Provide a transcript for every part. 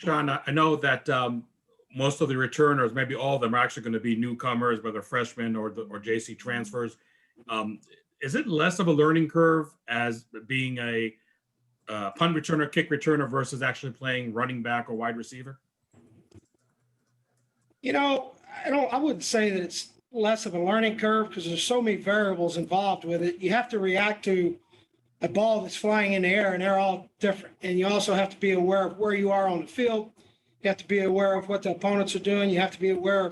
Shawn, I know that most of the returners, maybe all of them, are actually going to be newcomers, whether freshmen or JC transfers. Is it less of a learning curve as being a punt returner, kick returner versus actually playing running back or wide receiver? I wouldn't say that it's less of a learning curve because there's so many variables involved with it. You have to react to a ball that's flying in the air, and they're all different. And you also have to be aware of where you are on the field. You have to be aware of what the opponents are doing. You have to be aware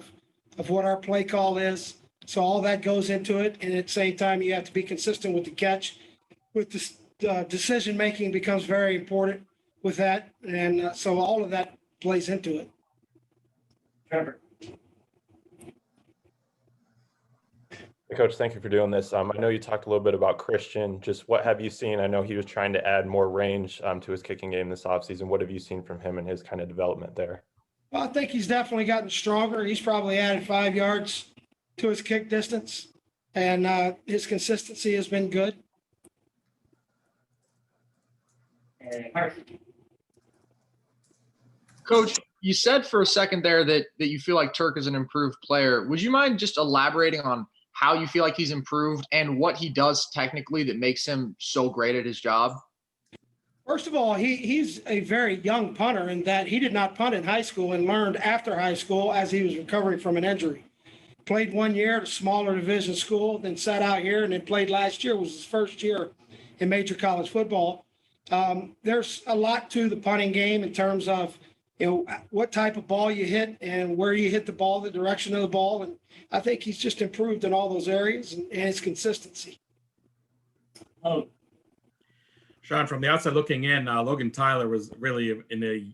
of what our play call is. So all that goes into it. And at the same time, you have to be consistent with the catch. With the decision making becomes very important with that. And so all of that plays into it. Trevor. Hey, Coach, thank you for doing this. I know you talked a little bit about Cristian. Just what have you seen? I know he was trying to add more range to his kicking game this offseason. What have you seen from him and his kind of development there? Well, I think he's definitely gotten stronger. He's probably added 5 yards to his kick distance, and his consistency has been good. Coach, you said for a second there that you feel like Turk is an improved player. Would you mind just elaborating on how you feel like he's improved and what he does technically that makes him so great at his job? First of all, he's a very young punter in that he did not punt in high school and learned after high school as he was recovering from an injury. Played 1 year at a smaller division school, then sat out here, and then played last year. It was his first year in major college football. There's a lot to the punting game in terms of what type of ball you hit and where you hit the ball, the direction of the ball. And I think he's just improved in all those areas and his consistency. Oh, Shawn, from the outside looking in, Logan Tyler was really in a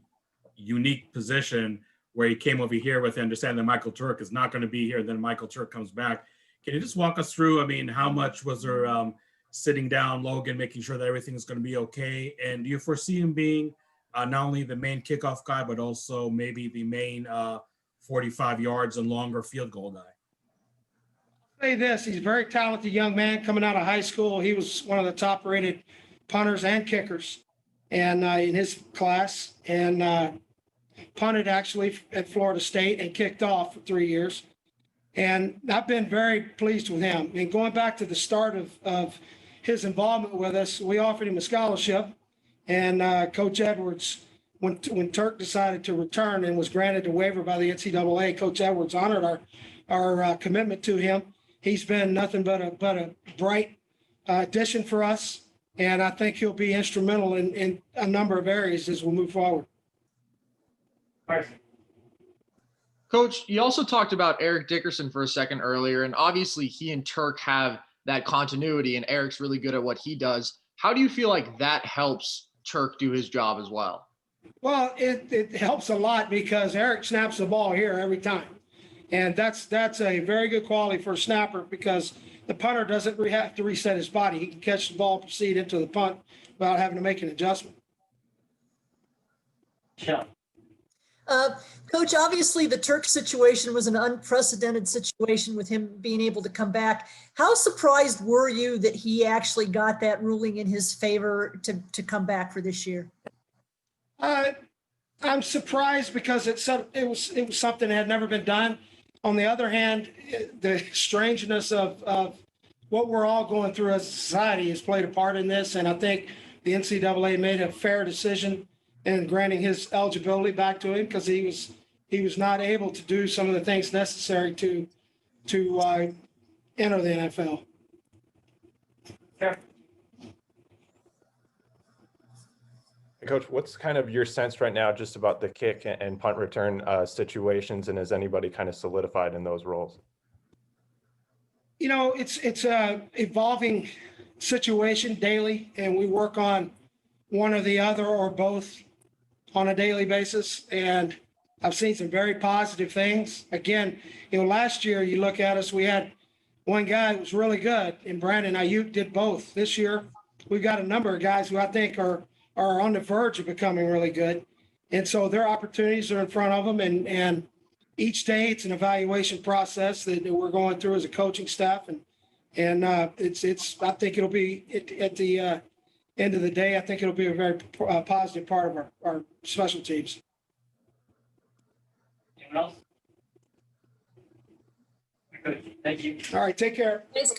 unique position where he came over here with the understanding that Michael Turk is not going to be here. And then Michael Turk comes back. Can you just walk us through, how much was there sitting down Logan, making sure that everything is going to be okay? And do you foresee him being not only the main kickoff guy, but also maybe the main 45 yards and longer field goal guy? Say this, he's a very talented young man coming out of high school. He was one of the top rated punters and kickers and in his class, and punted actually at Florida State and kicked off for 3 years. And I've been very pleased with him. And going back to the start of his involvement with us, we offered him a scholarship. And Coach Edwards, when Turk decided to return and was granted a waiver by the NCAA, Coach Edwards honored our commitment to him. He's been nothing but a bright addition for us. And I think he'll be instrumental in a number of areas as we move forward. Coach, you also talked about Eric Dickerson for a second earlier, and obviously he and Turk have that continuity, and Eric's really good at what he does. How do you feel like that helps Turk do his job as well? Well, it helps a lot because Eric snaps the ball here every time. And that's a very good quality for a snapper because the punter doesn't have to reset his body. He can catch the ball, proceed into the punt without having to make an adjustment. Shawn. Coach, obviously the Turk situation was an unprecedented situation with him being able to come back. How surprised were you that he actually got that ruling in his favor to come back for this year? I'm surprised because it was something that had never been done. On the other hand, the strangeness of what we're all going through as a society has played a part in this, and I think the NCAA made a fair decision in granting his eligibility back to him because he was not able to do some of the things necessary to enter the NFL. Sure. Coach, what's kind of your sense right now just about the kick and punt return situations, and is anybody kind of solidified in those roles? It's a evolving situation daily, and we work on one or the other or both on a daily basis. And I've seen some very positive things. Again, last year you look at us, we had one guy who was really good, and Brandon Ayuk did both. This year, we've got a number of guys who I think are on the verge of becoming really good. And so their opportunities are in front of them. And each day it's an evaluation process that we're going through as a coaching staff. And I think it'll be at the end of the day, I think it'll be a very positive part of our special teams. Anyone else? Good. Thank you. All right, take care. Thanks,